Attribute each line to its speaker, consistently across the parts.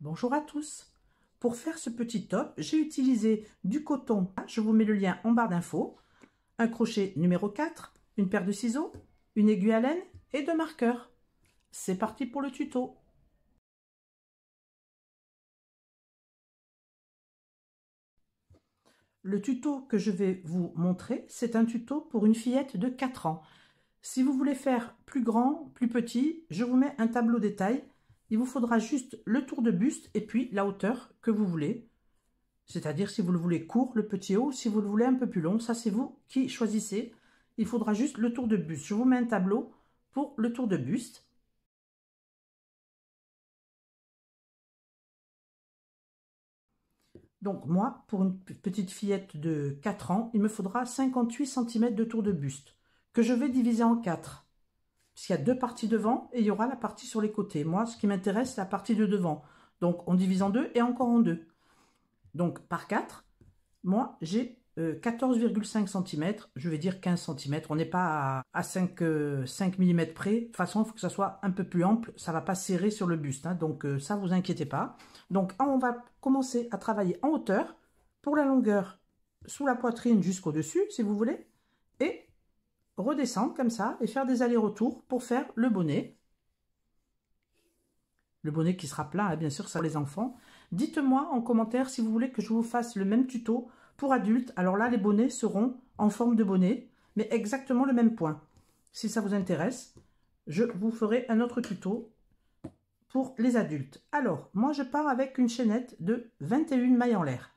Speaker 1: Bonjour à tous. Pour faire ce petit top, j'ai utilisé du coton. Je vous mets le lien en barre d'infos. Un crochet numéro 4, une paire de ciseaux, une aiguille à laine et 2 marqueurs. C'est parti pour le tuto. Le tuto que je vais vous montrer, c'est un tuto pour une fillette de 4 ans. Si vous voulez faire plus grand, plus petit, je vous mets un tableau détail. Il vous faudra juste le tour de buste et puis la hauteur que vous voulez. C'est-à-dire si vous le voulez court, le petit haut, si vous le voulez un peu plus long, ça c'est vous qui choisissez. Il faudra juste le tour de buste. Je vous mets un tableau pour le tour de buste. Donc moi, pour une petite fillette de 4 ans, il me faudra 58 cm de tour de buste, que je vais diviser en 4. Puisqu'il y a 2 parties devant et il y aura la partie sur les côtés. Moi, ce qui m'intéresse, c'est la partie de devant. Donc on divise en 2 et encore en 2. Donc par 4, moi j'ai 14,5 cm, je vais dire 15 cm. On n'est pas à 5 mm près. De toute façon, il faut que ça soit un peu plus ample. Ça ne va pas serrer sur le buste. Hein, donc ça, vous inquiétez pas. Donc on va commencer à travailler en hauteur pour la longueur sous la poitrine jusqu'au-dessus, si vous voulez. Et redescendre comme ça et faire des allers-retours pour faire le bonnet. Le bonnet qui sera plat, hein, bien sûr, ça les enfants. Dites-moi en commentaire si vous voulez que je vous fasse le même tuto pour adultes. Alors là, les bonnets seront en forme de bonnet, mais exactement le même point. Si ça vous intéresse, je vous ferai un autre tuto pour les adultes. Alors, moi, je pars avec une chaînette de 21 mailles en l'air.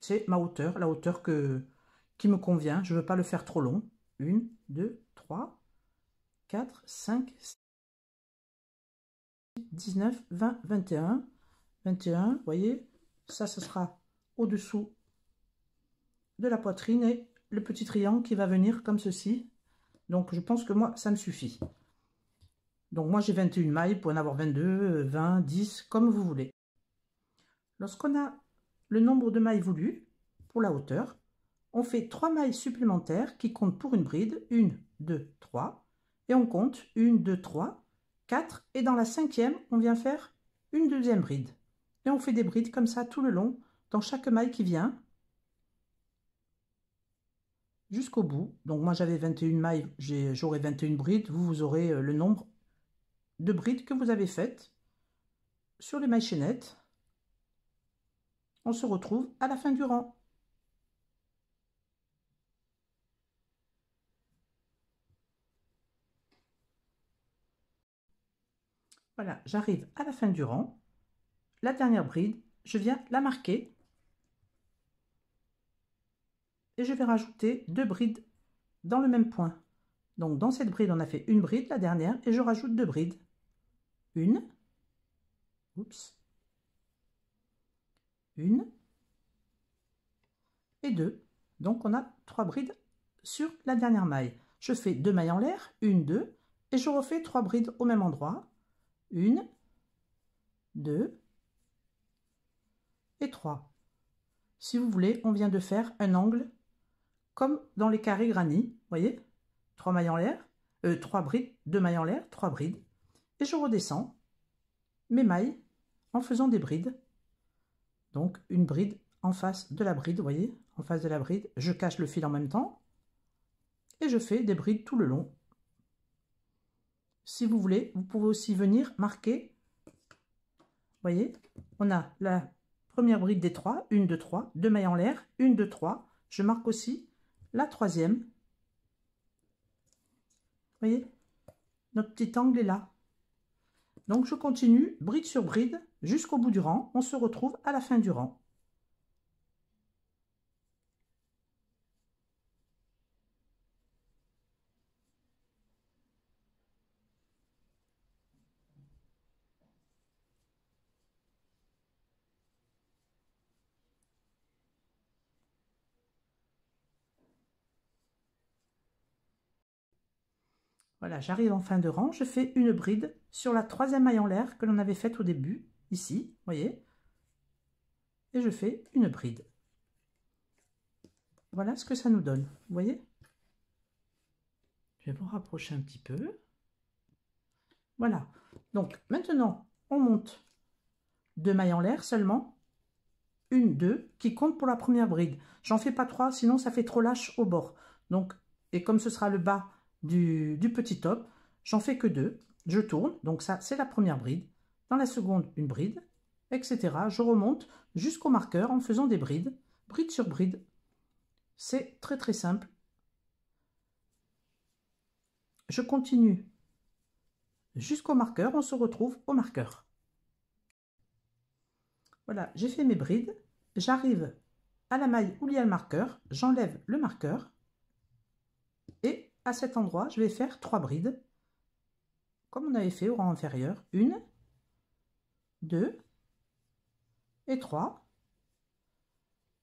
Speaker 1: C'est ma hauteur, la hauteur qui me convient. Je ne veux pas le faire trop long. 1, 2, 3, 4, 5, 6, 19, 20, 21. 21, vous voyez, ça, ce sera au-dessous de la poitrine et le petit triangle qui va venir comme ceci. Donc, je pense que moi, ça me suffit. Donc, moi, j'ai 21 mailles, vous pouvez en avoir 22, 20, 10, comme vous voulez. Lorsqu'on a le nombre de mailles voulu pour la hauteur, on fait 3 mailles supplémentaires qui comptent pour une bride. 1, 2, 3. Et on compte 1, 2, 3, 4. Et dans la 5e, on vient faire une deuxième bride. Et on fait des brides comme ça tout le long, dans chaque maille qui vient, jusqu'au bout. Donc moi j'avais 21 mailles, j'aurai 21 brides. Vous aurez le nombre de brides que vous avez faites sur les mailles chaînettes. On se retrouve à la fin du rang. Voilà, j'arrive à la fin du rang. La dernière bride, je viens la marquer. Et je vais rajouter 2 brides dans le même point. Donc dans cette bride, on a fait une bride, la dernière, et je rajoute 2 brides. Une. Oups. Une. Et 2. Donc on a 3 brides sur la dernière maille. Je fais 2 mailles en l'air, 1, 2, et je refais 3 brides au même endroit. 1, 2 et 3. Si vous voulez, on vient de faire un angle comme dans les carrés granit, vous voyez, 3 mailles en l'air, 3 brides, 2 mailles en l'air, 3 brides, et je redescends mes mailles en faisant des brides. Donc une bride en face de la bride, vous voyez, en face de la bride, je cache le fil en même temps, et je fais des brides tout le long. Si vous voulez, vous pouvez aussi venir marquer, vous voyez, on a la première bride des 3, 1, 2, 3, 2 mailles en l'air, 1, 2, 3, je marque aussi la 3e. Vous voyez, notre petit angle est là. Donc je continue bride sur bride jusqu'au bout du rang. On se retrouve à la fin du rang. Voilà, j'arrive en fin de rang, je fais une bride sur la 3e maille en l'air que l'on avait faite au début, ici, vous voyez, et je fais une bride. Voilà ce que ça nous donne, vous voyez. Je vais vous rapprocher un petit peu. Voilà, donc maintenant, on monte 2 mailles en l'air seulement, 1, 2, qui compte pour la première bride. J'en fais pas 3, sinon ça fait trop lâche au bord. Donc, et comme ce sera le bas du petit top, j'en fais que 2. Je tourne, donc ça c'est la première bride. Dans la seconde, une bride, etc. Je remonte jusqu'au marqueur en faisant des brides, bride sur bride. C'est très très simple. Je continue jusqu'au marqueur, on se retrouve au marqueur. Voilà, j'ai fait mes brides, j'arrive à la maille où il y a le marqueur, j'enlève le marqueur et à cet endroit, je vais faire 3 brides comme on avait fait au rang inférieur. 1, 2 et 3.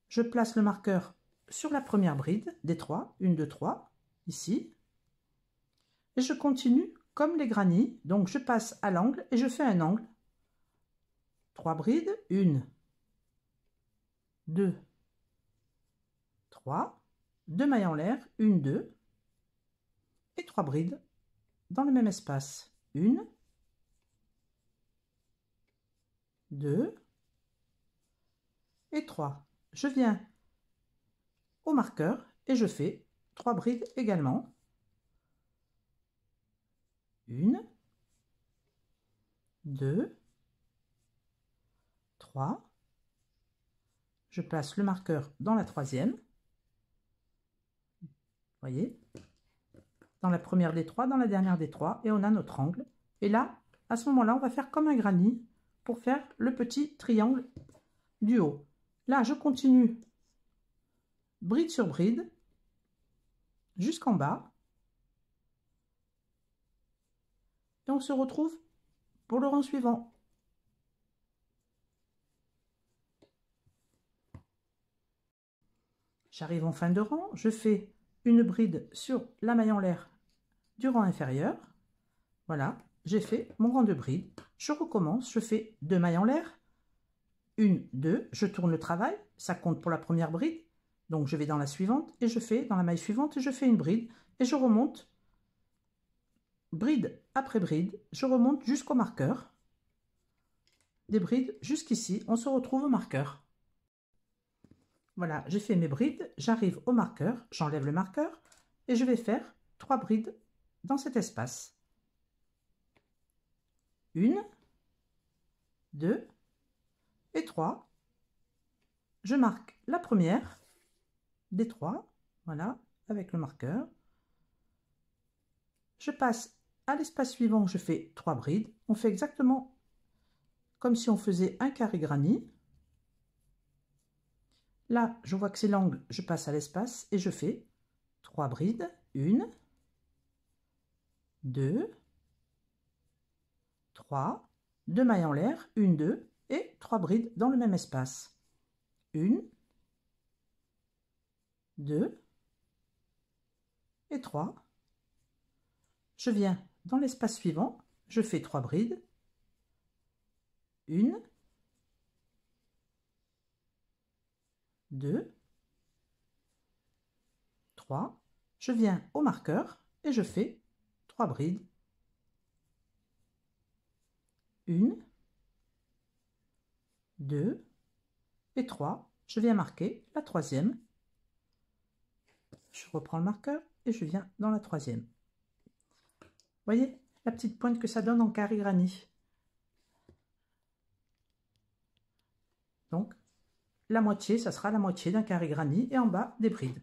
Speaker 1: Je place le marqueur sur la première bride des 3, 1, 2, 3, ici. Et je continue comme les granits, donc je passe à l'angle et je fais un angle. 3 brides, 1, 2, 3, 2 mailles en l'air, 1, 2, et 3 brides dans le même espace. 1, 2 et 3. Je viens au marqueur et je fais 3 brides également. 1, 2, 3. Je place le marqueur dans la troisième. Voyez, dans la première des 3, dans la dernière des 3, et on a notre angle. Et là, à ce moment-là, on va faire comme un granit pour faire le petit triangle du haut. Là, je continue bride sur bride jusqu'en bas. Et on se retrouve pour le rang suivant. J'arrive en fin de rang, je fais une bride sur la maille en l'air du rang inférieur. Voilà, j'ai fait mon rang de bride. Je recommence, je fais 2 mailles en l'air. 1, 2, je tourne le travail, ça compte pour la première bride. Donc je vais dans la suivante et je fais dans la maille suivante et je fais une bride et je remonte bride après bride, je remonte jusqu'au marqueur. Des brides jusqu'ici, on se retrouve au marqueur. Voilà, j'ai fait mes brides, j'arrive au marqueur, j'enlève le marqueur et je vais faire 3 brides dans cet espace. 1, 2 et 3. Je marque la première des 3, voilà, avec le marqueur. Je passe à l'espace suivant, je fais 3 brides. On fait exactement comme si on faisait un carré granit. Là, je vois que c'est l'angle, je passe à l'espace et je fais 3 brides. 1, 2, 3, 2 mailles en l'air, 1, 2 et 3 brides dans le même espace. 1, 2 et 3. Je viens dans l'espace suivant, je fais 3 brides. 1, 2, 3. Je viens au marqueur et je fais 3 brides. 1, 2 et 3. Je viens marquer la troisième. Je reprends le marqueur et je viens dans la troisième. Voyez la petite pointe que ça donne en carré granit. Donc, la moitié, ça sera la moitié d'un carré granit et en bas des brides.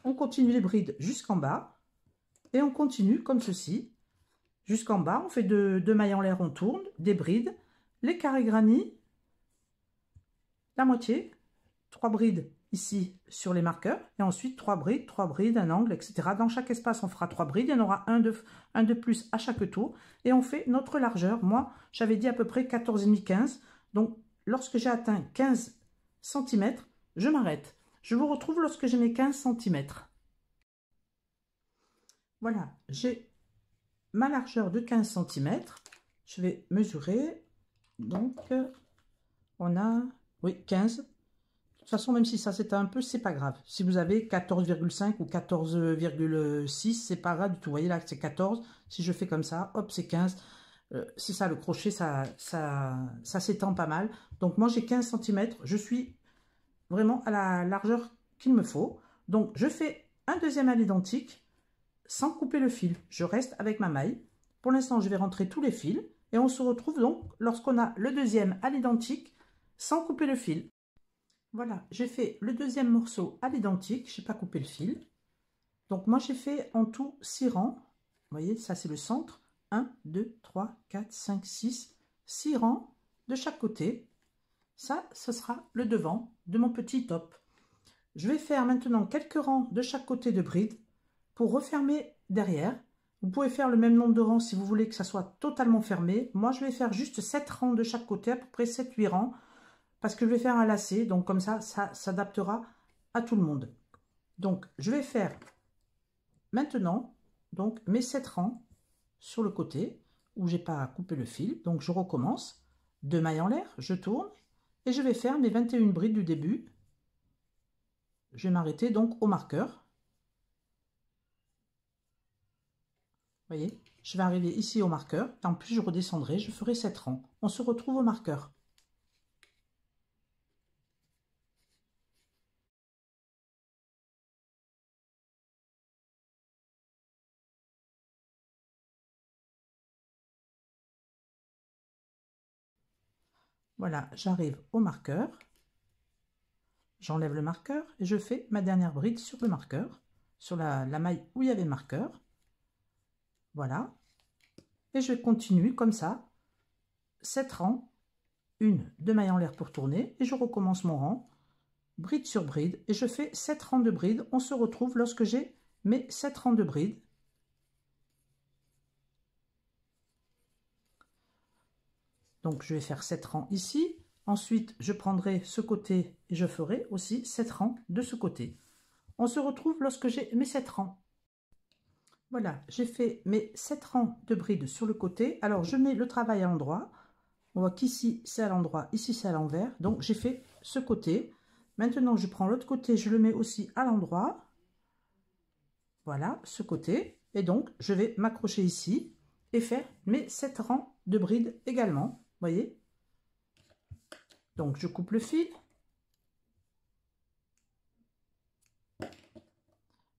Speaker 1: On continue les brides jusqu'en bas et on continue comme ceci. Jusqu'en bas, on fait 2 mailles en l'air, on tourne, des brides, les carrés granit, la moitié, 3 brides ici sur les marqueurs et ensuite 3 brides, un angle, etc. Dans chaque espace, on fera 3 brides, il y en aura un de plus à chaque tour et on fait notre largeur. Moi, j'avais dit à peu près 14,5-15, donc lorsque j'ai atteint 15 cm, je m'arrête. Je vous retrouve lorsque j'ai mes 15 cm. Voilà, j'ai ma largeur de 15 cm. Je vais mesurer. Donc, on a, oui, 15. De toute façon, même si ça s'éteint un peu, c'est pas grave. Si vous avez 14,5 ou 14,6, c'est pas grave du tout. Vous voyez là, c'est 14. Si je fais comme ça, hop, c'est 15. c'est ça, le crochet, ça s'étend pas mal. Donc moi j'ai 15 cm, je suis vraiment à la largeur qu'il me faut. Donc je fais un deuxième à l'identique sans couper le fil. Je reste avec ma maille. Pour l'instant, je vais rentrer tous les fils et on se retrouve donc lorsqu'on a le deuxième à l'identique sans couper le fil. Voilà, j'ai fait le deuxième morceau à l'identique, je n'ai pas coupé le fil. Donc moi j'ai fait en tout 6 rangs. Vous voyez, ça c'est le centre. 1, 2, 3, 4, 5, 6, 6 rangs de chaque côté. Ça, ce sera le devant de mon petit top. Je vais faire maintenant quelques rangs de chaque côté de bride pour refermer derrière. Vous pouvez faire le même nombre de rangs si vous voulez que ça soit totalement fermé. Moi, je vais faire juste 7 rangs de chaque côté, à peu près 7-8 rangs, parce que je vais faire un lacet. Donc comme ça s'adaptera à tout le monde. Donc, je vais faire maintenant donc mes 7 rangs sur le côté où j'ai pas coupé le fil. Donc, je recommence. 2 mailles en l'air, je tourne et je vais faire mes 21 brides du début. Je vais m'arrêter donc au marqueur. Vous voyez, je vais arriver ici au marqueur. En plus, je redescendrai, je ferai 7 rangs. On se retrouve au marqueur. Voilà, j'arrive au marqueur. J'enlève le marqueur et je fais ma dernière bride sur le marqueur, sur la maille où il y avait le marqueur. Voilà. Et je continue comme ça, 7 rangs, 2 mailles en l'air pour tourner, et je recommence mon rang, bride sur bride, et je fais 7 rangs de bride. On se retrouve lorsque j'ai mes 7 rangs de bride. Donc je vais faire 7 rangs ici. Ensuite, je prendrai ce côté et je ferai aussi 7 rangs de ce côté. On se retrouve lorsque j'ai mes 7 rangs. Voilà, j'ai fait mes 7 rangs de bride sur le côté. Alors, je mets le travail à l'endroit. On voit qu'ici, c'est à l'endroit, ici, c'est à l'envers. Donc, j'ai fait ce côté. Maintenant, je prends l'autre côté, je le mets aussi à l'endroit. Voilà, ce côté. Et donc, je vais m'accrocher ici et faire mes 7 rangs de bride également. Vous voyez? Donc, je coupe le fil.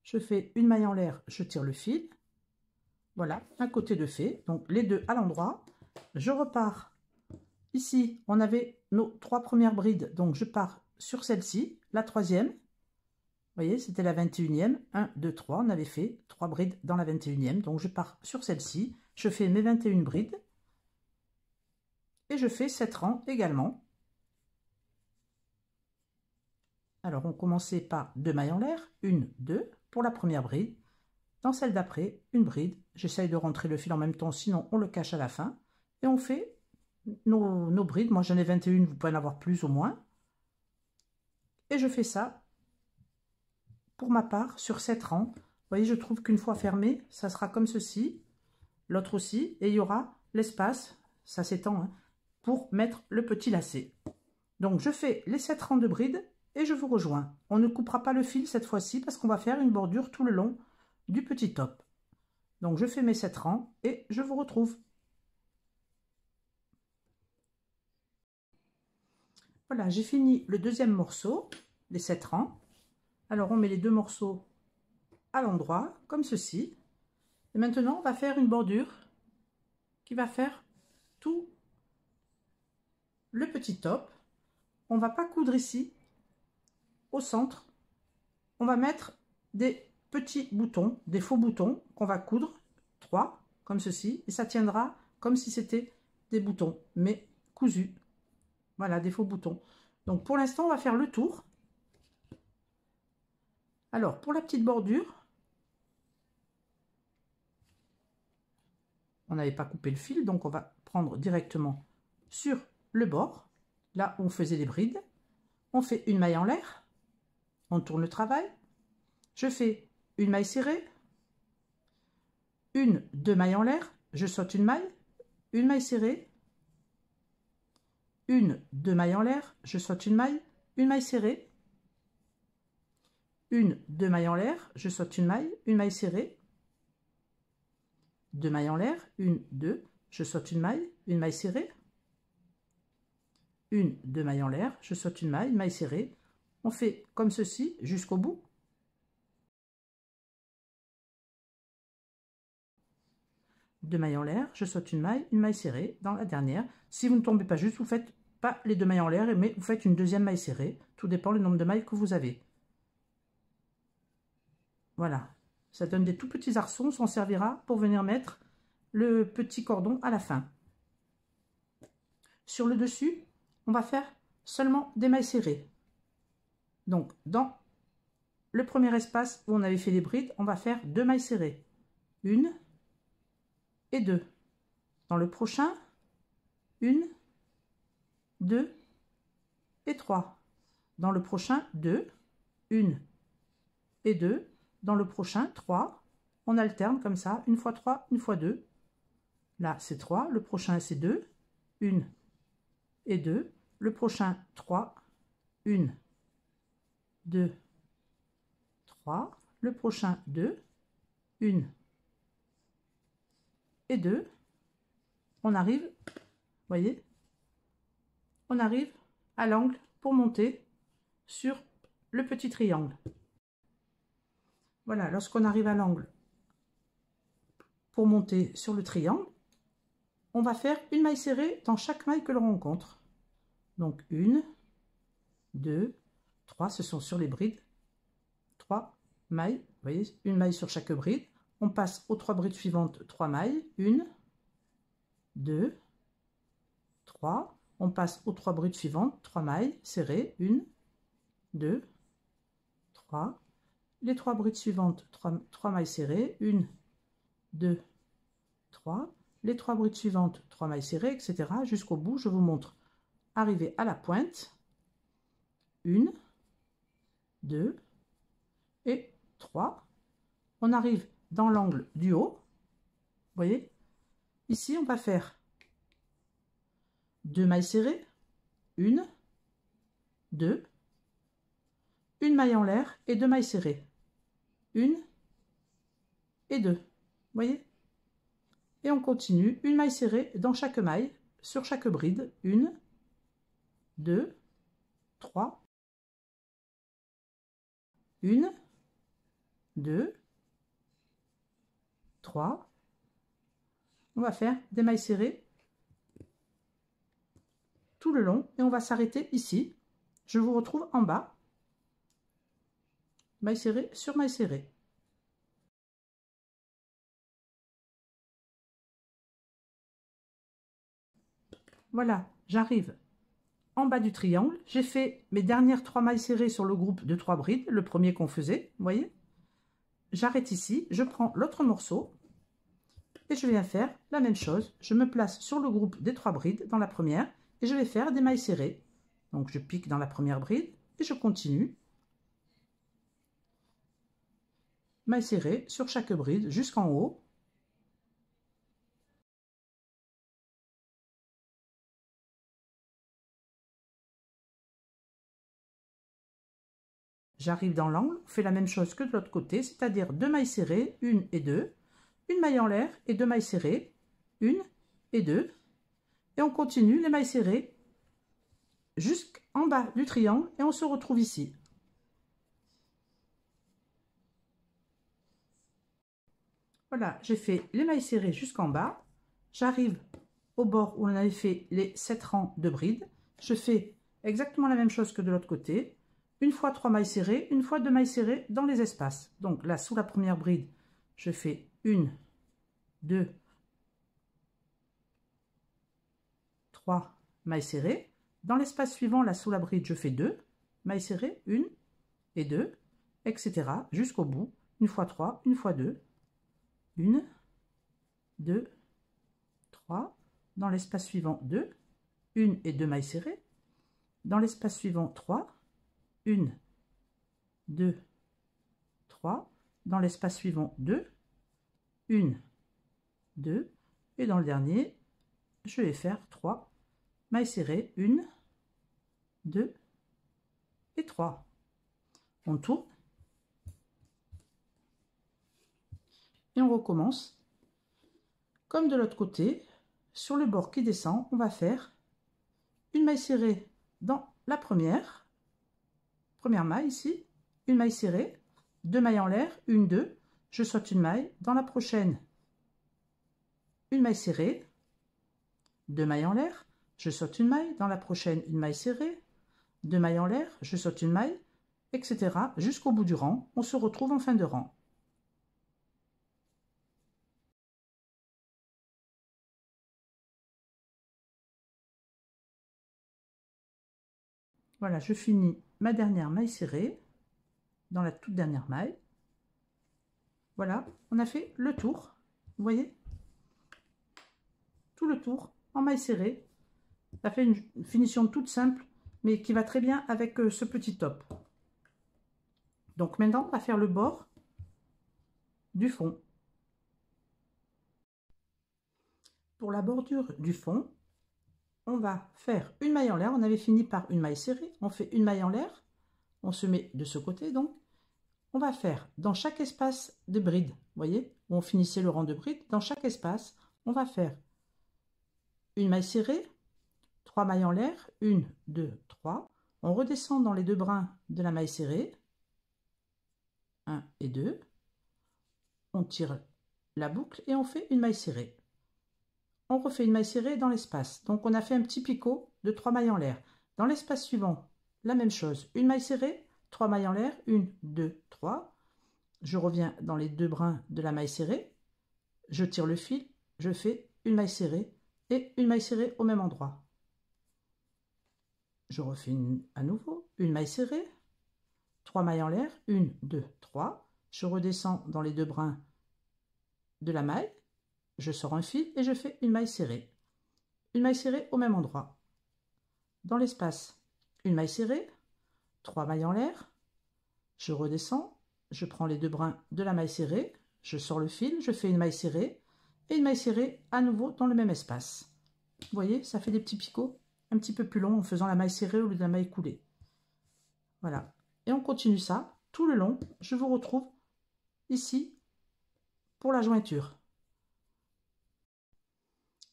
Speaker 1: Je fais une maille en l'air, je tire le fil. Voilà, un côté de fait. Donc, les deux à l'endroit. Je repars. Ici, on avait nos 3 premières brides. Donc, je pars sur celle-ci, la troisième. Vous voyez, c'était la 21e. 1, 2, 3. On avait fait 3 brides dans la 21e. Donc, je pars sur celle-ci. Je fais mes 21 brides. Et je fais 7 rangs également. Alors, on commençait par 2 mailles en l'air. 1, 2 pour la première bride. Dans celle d'après, une bride. J'essaye de rentrer le fil en même temps, sinon on le cache à la fin. Et on fait nos brides. Moi, j'en ai 21, vous pouvez en avoir plus ou moins. Et je fais ça, pour ma part, sur 7 rangs. Vous voyez, je trouve qu'une fois fermé, ça sera comme ceci. L'autre aussi. Et il y aura l'espace, ça s'étend, hein, pour mettre le petit lacet. Donc, je fais les 7 rangs de brides et je vous rejoins. On ne coupera pas le fil cette fois-ci parce qu'on va faire une bordure tout le long du petit top. Donc, je fais mes 7 rangs et je vous retrouve. Voilà, j'ai fini le deuxième morceau, les 7 rangs. Alors, on met les deux morceaux à l'endroit, comme ceci. Et maintenant, on va faire une bordure qui va faire tout le petit top. On ne va pas coudre ici, au centre. On va mettre des petits boutons, des faux boutons qu'on va coudre, 3, comme ceci. Et ça tiendra comme si c'était des boutons, mais cousus. Voilà, des faux boutons. Donc, pour l'instant, on va faire le tour. Alors, pour la petite bordure, on n'avait pas coupé le fil, donc on va prendre directement sur le bord, là où on faisait les brides. On fait une maille en l'air, on tourne le travail. Je fais une maille serrée, 2 mailles en l'air, je saute une maille serrée, 2 mailles en l'air, je saute une maille serrée, 2 mailles en l'air, je saute une maille serrée, 2 mailles en l'air, 1, 2, je saute une maille serrée, une, deux mailles en l'air, je saute une maille serrée. On fait comme ceci jusqu'au bout. Deux mailles en l'air, je saute une maille serrée dans la dernière. Si vous ne tombez pas juste, vous faites pas les deux mailles en l'air, mais vous faites une deuxième maille serrée. Tout dépend du nombre de mailles que vous avez. Voilà, ça donne des tout petits arçons, ça en servira pour venir mettre le petit cordon à la fin. Sur le dessus, on va faire seulement des mailles serrées. Donc, dans le premier espace où on avait fait les brides, on va faire deux mailles serrées. Une et deux. Dans le prochain, une, deux et trois. Dans le prochain, deux, une et deux. Dans le prochain, trois. On alterne comme ça, une fois trois, une fois deux. Là, c'est trois. Le prochain, c'est deux. Une et deux. Le prochain, trois. Une, deux, trois. Le prochain, deux. Une et deux. On arrive, voyez, on arrive à l'angle pour monter sur le petit triangle. Voilà, lorsqu'on arrive à l'angle pour monter sur le triangle, on va faire une maille serrée dans chaque maille que l'on rencontre. Donc une, deux, trois, ce sont sur les brides. Trois mailles, vous voyez, une maille sur chaque bride. On passe aux trois brides suivantes, trois mailles, une, deux, trois. On passe aux trois brides suivantes, trois mailles serrées, une, deux, trois. Les trois brides suivantes, trois mailles serrées, une, deux, trois. Les trois brides suivantes, trois mailles serrées, etc. Jusqu'au bout, je vous montre. Arriver à la pointe, une, deux et trois. On arrive dans l'angle du haut. Vous voyez, ici, on va faire deux mailles serrées, une, deux, une maille en l'air et deux mailles serrées, une et deux. Vous voyez? Et on continue, une maille serrée dans chaque maille, sur chaque bride, une, deux, trois, une, deux, trois. On va faire des mailles serrées tout le long et on va s'arrêter ici. Je vous retrouve en bas. Maille serrée sur maille serrée. Voilà, j'arrive en bas du triangle. J'ai fait mes dernières trois mailles serrées sur le groupe de trois brides, le premier qu'on faisait, vous voyez. J'arrête ici, je prends l'autre morceau et je viens faire la même chose. Je me place sur le groupe des trois brides dans la première et je vais faire des mailles serrées. Donc je pique dans la première bride et je continue. Mailles serrées sur chaque bride jusqu'en haut. J'arrive dans l'angle, on fait la même chose que de l'autre côté, c'est-à-dire deux mailles serrées, une et deux, une maille en l'air et deux mailles serrées, une et deux, et on continue les mailles serrées jusqu'en bas du triangle et on se retrouve ici. Voilà, j'ai fait les mailles serrées jusqu'en bas, j'arrive au bord où on avait fait les 7 rangs de brides, je fais exactement la même chose que de l'autre côté, une fois trois mailles serrées, une fois deux mailles serrées dans les espaces. Donc là, sous la première bride, je fais une, deux, trois mailles serrées. Dans l'espace suivant, là, sous la bride, je fais deux mailles serrées, une et deux, etc. jusqu'au bout. Une fois trois, une fois deux, une, deux, trois. Dans l'espace suivant, deux, une et deux mailles serrées. Dans l'espace suivant, trois, une, deux, trois. Dans l'espace suivant, deux, une, deux. Et dans le dernier, je vais faire trois mailles serrées, une, deux et trois. On tourne et on recommence comme de l'autre côté, sur le bord qui descend, on va faire une maille serrée dans la première maille ici, une maille serrée, 2 mailles en l'air, 1, 2, je saute une maille, dans la prochaine, une maille serrée, 2 mailles en l'air, je saute une maille, dans la prochaine, une maille serrée, 2 mailles en l'air, je saute une maille, etc. jusqu'au bout du rang. On se retrouve en fin de rang. Voilà, je finis ma dernière maille serrée dans la toute dernière maille. Voilà, on a fait le tour. Vous voyez? Tout le tour en maille serrée. Ça fait une finition toute simple, mais qui va très bien avec ce petit top. Donc maintenant, on va faire le bord du fond. Pour la bordure du fond, on va faire une maille en l'air. On avait fini par une maille serrée. On fait une maille en l'air. On se met de ce côté, donc. On va faire dans chaque espace de bride, vous voyez, où on finissait le rang de bride, dans chaque espace, on va faire une maille serrée, 3 mailles en l'air, 1, 2, 3. On redescend dans les 2 brins de la maille serrée, 1 et 2. On tire la boucle et on fait une maille serrée. On refait une maille serrée dans l'espace. Donc on a fait un petit picot de 3 mailles en l'air. Dans l'espace suivant, la même chose, une maille serrée, 3 mailles en l'air, 1, 2, 3. Je reviens dans les 2 brins de la maille serrée. Je tire le fil, je fais une maille serrée et une maille serrée au même endroit. Je refais à nouveau une maille serrée, 3 mailles en l'air, 1, 2, 3. Je redescends dans les 2 brins de la maille. Je sors un fil et je fais une maille serrée. Une maille serrée au même endroit. Dans l'espace, une maille serrée, 3 mailles en l'air, je redescends, je prends les 2 brins de la maille serrée, je sors le fil, je fais une maille serrée et une maille serrée à nouveau dans le même espace. Vous voyez, ça fait des petits picots un petit peu plus longs en faisant la maille serrée au lieu de la maille coulée. Voilà. Et on continue ça tout le long. Je vous retrouve ici pour la jointure.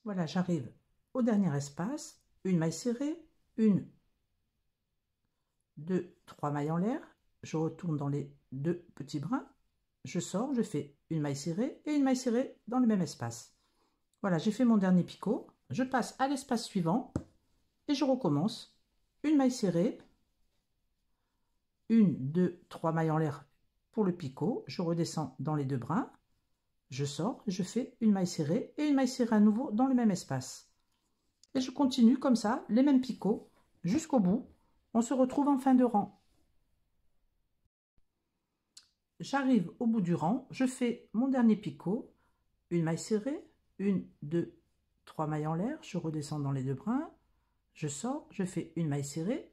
Speaker 1: Voilà, j'arrive au dernier espace, une maille serrée, 1, 2, 3 mailles en l'air, je retourne dans les 2 petits brins, je sors, je fais une maille serrée et une maille serrée dans le même espace. Voilà, j'ai fait mon dernier picot, je passe à l'espace suivant et je recommence. Une maille serrée, 1, 2, 3 mailles en l'air pour le picot, je redescends dans les 2 brins, je sors, je fais une maille serrée et une maille serrée à nouveau dans le même espace. Et je continue comme ça, les mêmes picots jusqu'au bout. On se retrouve en fin de rang. J'arrive au bout du rang, je fais mon dernier picot, une maille serrée, 1, 2, 3 mailles en l'air, je redescends dans les 2 brins, je sors, je fais une maille serrée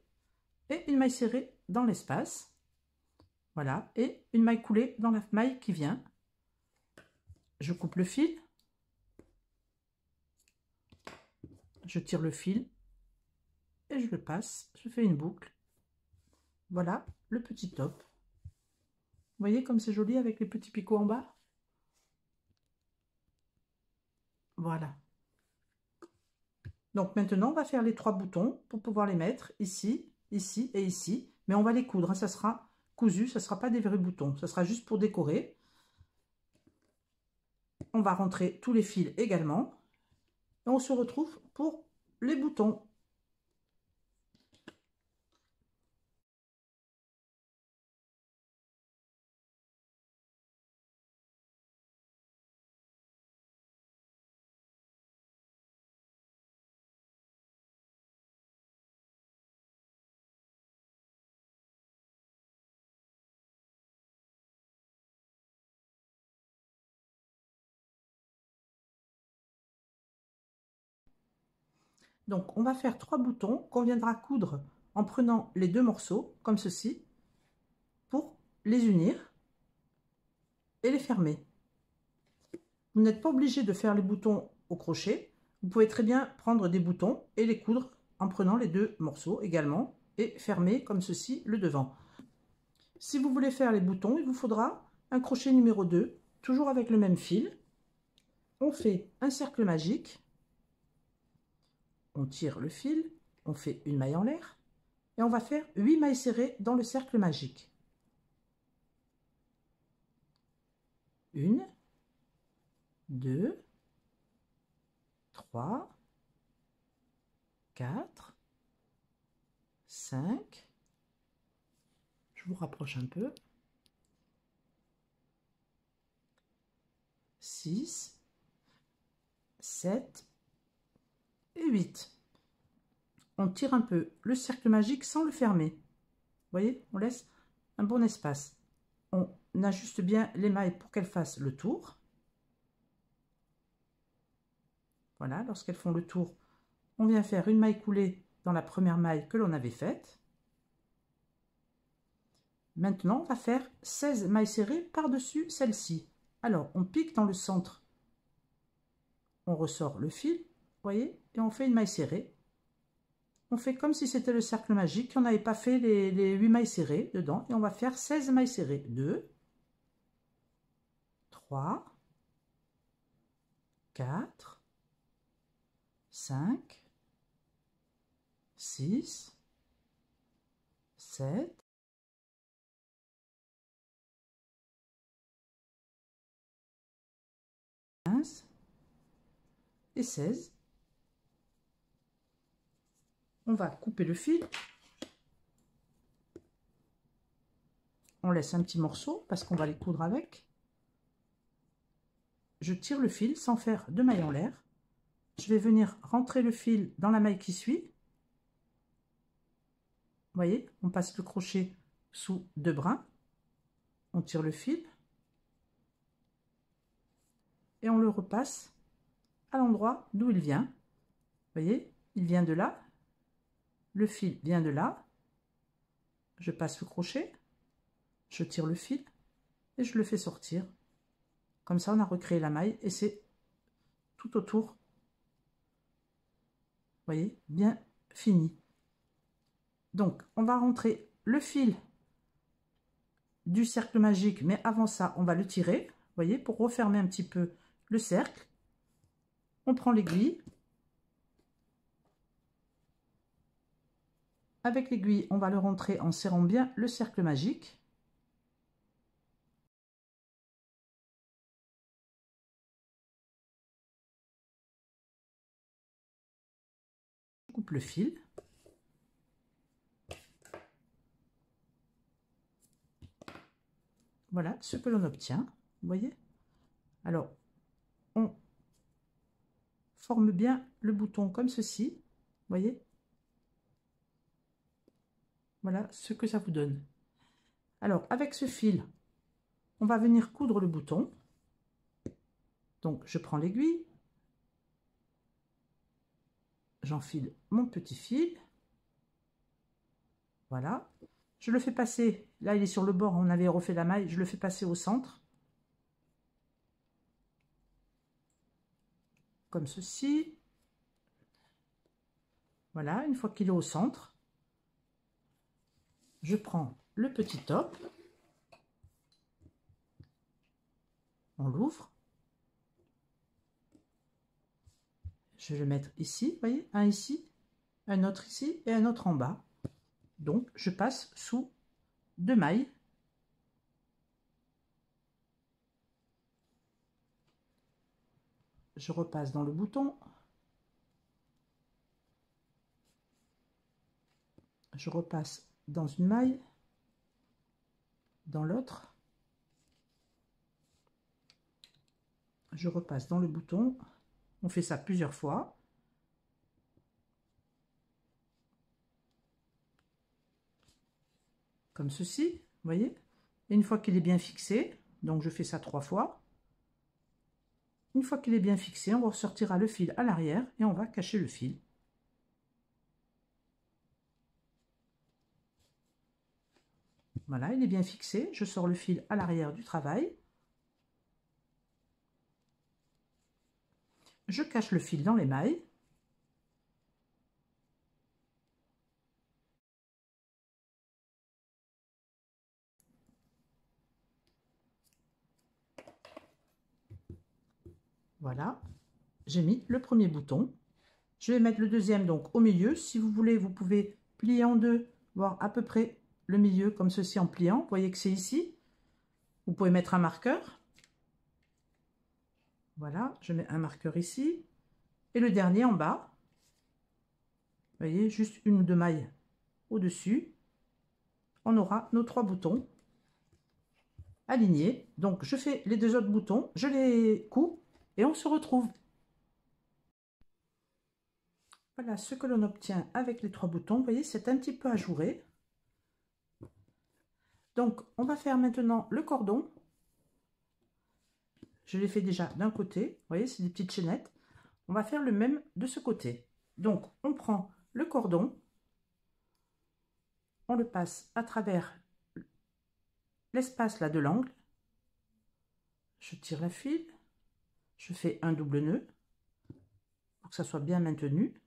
Speaker 1: et une maille serrée dans l'espace. Voilà, et une maille coulée dans la maille qui vient. Je coupe le fil, je tire le fil et je le passe, je fais une boucle. Voilà le petit top. Vous voyez comme c'est joli avec les petits picots en bas? Voilà. Donc maintenant, on va faire les 3 boutons pour pouvoir les mettre ici, ici et ici. Mais on va les coudre, hein, ça sera cousu, ça ne sera pas des vrais boutons. Ça sera juste pour décorer. On va rentrer tous les fils également. Et on se retrouve pour les boutons. Donc, on va faire 3 boutons qu'on viendra coudre en prenant les 2 morceaux, comme ceci, pour les unir et les fermer. Vous n'êtes pas obligé de faire les boutons au crochet. Vous pouvez très bien prendre des boutons et les coudre en prenant les 2 morceaux également et fermer comme ceci le devant. Si vous voulez faire les boutons, il vous faudra un crochet numéro 2, toujours avec le même fil. On fait un cercle magique. On tire le fil, on fait une maille en l'air et on va faire 8 mailles serrées dans le cercle magique. 1, 2, 3, 4, 5, je vous rapproche un peu, 6, 7 et 8. On tire un peu le cercle magique sans le fermer. Vous voyez, on laisse un bon espace. On ajuste bien les mailles pour qu'elles fassent le tour. Voilà, lorsqu'elles font le tour, on vient faire une maille coulée dans la première maille que l'on avait faite. Maintenant, on va faire 16 mailles serrées par-dessus celle-ci. Alors, on pique dans le centre, on ressort le fil, vous voyez, et on fait une maille serrée. On fait comme si c'était le cercle magique, on n'avait pas fait les 8 mailles serrées dedans, et on va faire 16 mailles serrées. 2, 3, 4, 5, 6, 7, 15 et 16. On va couper le fil. On laisse un petit morceau parce qu'on va les coudre avec. Je tire le fil sans faire de maille en l'air. Je vais venir rentrer le fil dans la maille qui suit. Vous voyez, on passe le crochet sous 2 brins. On tire le fil. Et on le repasse à l'endroit d'où il vient. Vous voyez, il vient de là. Le fil vient de là. Je passe le crochet. Je tire le fil. Et je le fais sortir. Comme ça, on a recréé la maille. Et c'est tout autour. Vous voyez, bien fini. Donc, on va rentrer le fil du cercle magique, mais avant ça, on va le tirer, vous voyez, pour refermer un petit peu le cercle. On prend l'aiguille. Avec l'aiguille, on va le rentrer en serrant bien le cercle magique. Je coupe le fil. Voilà ce que l'on obtient, vous voyez. Alors, on forme bien le bouton comme ceci, vous voyez. Voilà ce que ça vous donne. Alors, avec ce fil, on va venir coudre le bouton. Donc, je prends l'aiguille, j'enfile mon petit fil. Voilà. Je le fais passer, là il est sur le bord, on avait refait la maille, je le fais passer au centre. Comme ceci. Voilà, une fois qu'il est au centre, je prends le petit top, on l'ouvre. Je vais le mettre ici, vous voyez, un ici, un autre ici et un autre en bas. Donc, je passe sous 2 mailles. Je repasse dans le bouton. Je repasse dans une maille, dans l'autre. Je repasse dans le bouton. On fait ça plusieurs fois. Comme ceci, vous voyez. Et une fois qu'il est bien fixé, donc je fais ça 3 fois. Une fois qu'il est bien fixé, on ressortira le fil à l'arrière et on va cacher le fil. Voilà, il est bien fixé. Je sors le fil à l'arrière du travail. Je cache le fil dans les mailles. Voilà, j'ai mis le premier bouton. Je vais mettre le deuxième donc au milieu. Si vous voulez, vous pouvez plier en deux, voir à peu près le milieu comme ceci en pliant. Vous voyez que c'est ici. Vous pouvez mettre un marqueur. Voilà, je mets un marqueur ici. Et le dernier en bas. Vous voyez, juste une ou deux mailles au-dessus. On aura nos 3 boutons alignés. Donc, je fais les 2 autres boutons, je les couds et on se retrouve. Voilà ce que l'on obtient avec les 3 boutons. Vous voyez, c'est un petit peu ajouré. Donc, on va faire maintenant le cordon. Je l'ai fait déjà d'un côté. Vous voyez, c'est des petites chaînettes. On va faire le même de ce côté. Donc, on prend le cordon. On le passe à travers l'espace là de l'angle. Je tire la fil. Je fais un double nœud pour que ça soit bien maintenu.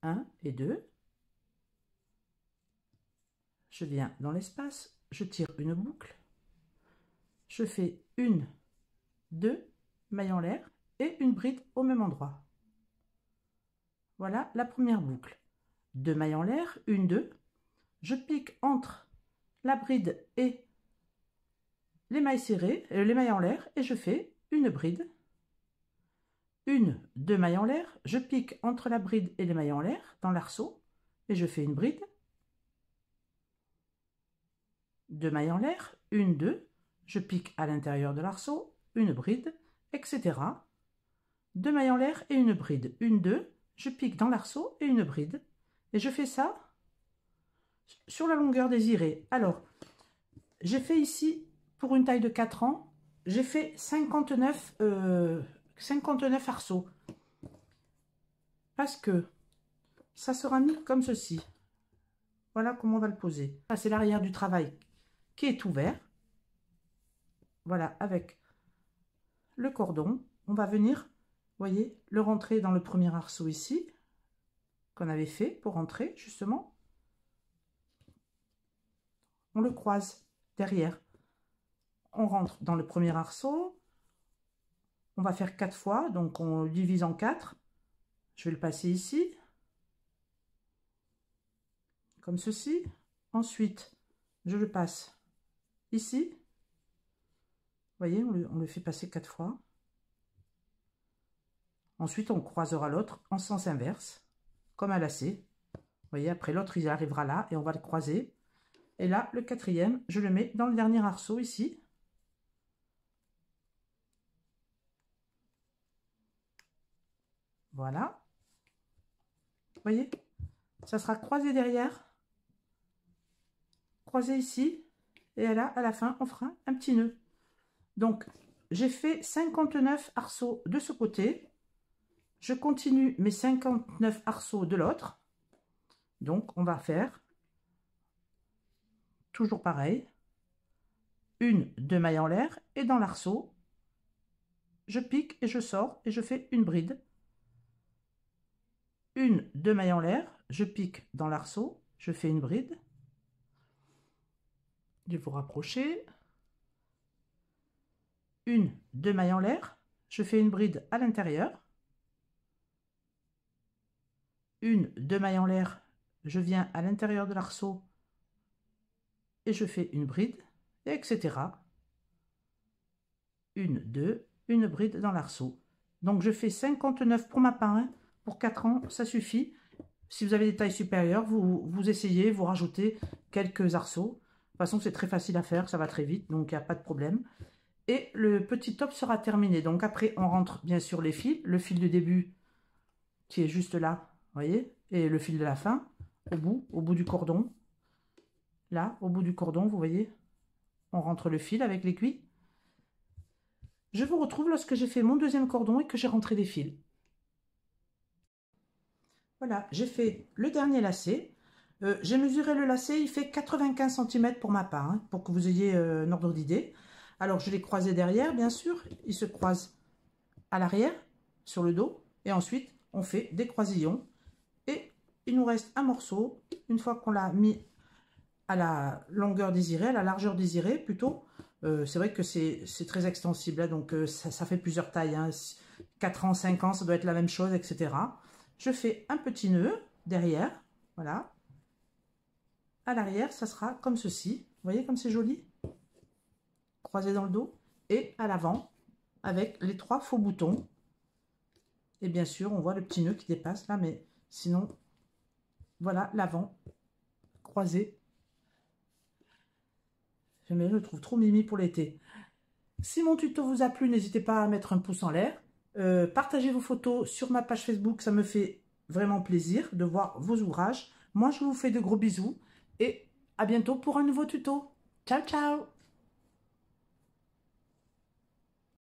Speaker 1: 1 et 2. Je viens dans l'espace, je tire une boucle. Je fais 1, 2 mailles en l'air et une bride au même endroit. Voilà la première boucle. 2 mailles en l'air, 1, 2. Je pique entre la bride et les mailles serrées, les mailles en l'air et je fais une bride. 1, 2 mailles en l'air, je pique entre la bride et les mailles en l'air dans l'arceau et je fais une bride. 2 mailles en l'air, 1, 2, je pique à l'intérieur de l'arceau, une bride, etc. 2 mailles en l'air et une bride, 1, 2, je pique dans l'arceau et une bride. Et je fais ça sur la longueur désirée. Alors, j'ai fait ici, pour une taille de 4 ans, j'ai fait 59 arceaux. Parce que ça sera mis comme ceci. Voilà comment on va le poser. Là, c'est l'arrière du travail qui est ouvert. Voilà, avec le cordon, on va venir, vous voyez, le rentrer dans le premier arceau ici, qu'on avait fait pour rentrer, justement. On le croise derrière. On rentre dans le premier arceau. On va faire 4 fois, donc on le divise en 4. Je vais le passer ici. Comme ceci. Ensuite, je le passe ici. Vous voyez, on le fait passer 4 fois. Ensuite, on croisera l'autre en sens inverse, comme un lacet. Vous voyez, après l'autre, il arrivera là et on va le croiser. Et là, le quatrième, je le mets dans le dernier arceau ici. Voilà. Vous voyez, ça sera croisé derrière, croisé ici. Et là, à la fin, on fera un petit nœud. Donc, j'ai fait 59 arceaux de ce côté. Je continue mes 59 arceaux de l'autre. Donc, on va faire toujours pareil. 1, 2 mailles en l'air et dans l'arceau, je pique et je sors et je fais une bride. 1, 2 mailles en l'air, je pique dans l'arceau, je fais une bride. Je vais vous rapprocher. 1, 2 mailles en l'air, je fais une bride à l'intérieur. 1, 2 mailles en l'air, je viens à l'intérieur de l'arceau et je fais une bride, etc. 1, 2, une bride dans l'arceau. Donc je fais 59 pour ma part, hein. Pour 4 ans, ça suffit. Si vous avez des tailles supérieures, vous essayez, vous rajoutez quelques arceaux. De toute façon, c'est très facile à faire, ça va très vite, donc il n'y a pas de problème. Et le petit top sera terminé. Donc après, on rentre bien sûr les fils. Le fil de début qui est juste là, vous voyez, et le fil de la fin, au bout du cordon. Là, au bout du cordon, vous voyez, on rentre le fil avec l'aiguille. Je vous retrouve lorsque j'ai fait mon deuxième cordon et que j'ai rentré les fils. Voilà, j'ai fait le dernier lacet. J'ai mesuré le lacet, il fait 95 cm pour ma part, hein, pour que vous ayez un ordre d'idée. Alors, je l'ai croisé derrière, bien sûr. Il se croise à l'arrière, sur le dos. Et ensuite, on fait des croisillons. Et il nous reste un morceau. Une fois qu'on l'a mis à la longueur désirée, à la largeur désirée plutôt. C'est vrai que c'est très extensible, hein, donc ça fait plusieurs tailles. Hein. 4 ans, 5 ans, ça doit être la même chose, etc. Je fais un petit nœud derrière, voilà. À l'arrière, ça sera comme ceci. Vous voyez comme c'est joli? Croisé dans le dos. Et à l'avant, avec les 3 faux boutons. Et bien sûr, on voit le petit nœud qui dépasse là, mais sinon, voilà l'avant croisé. Je le trouve trop mimi pour l'été. Si mon tuto vous a plu, n'hésitez pas à mettre un pouce en l'air. Partagez vos photos sur ma page Facebook, ça me fait vraiment plaisir de voir vos ouvrages. Moi, je vous fais de gros bisous et à bientôt pour un nouveau tuto. Ciao, ciao!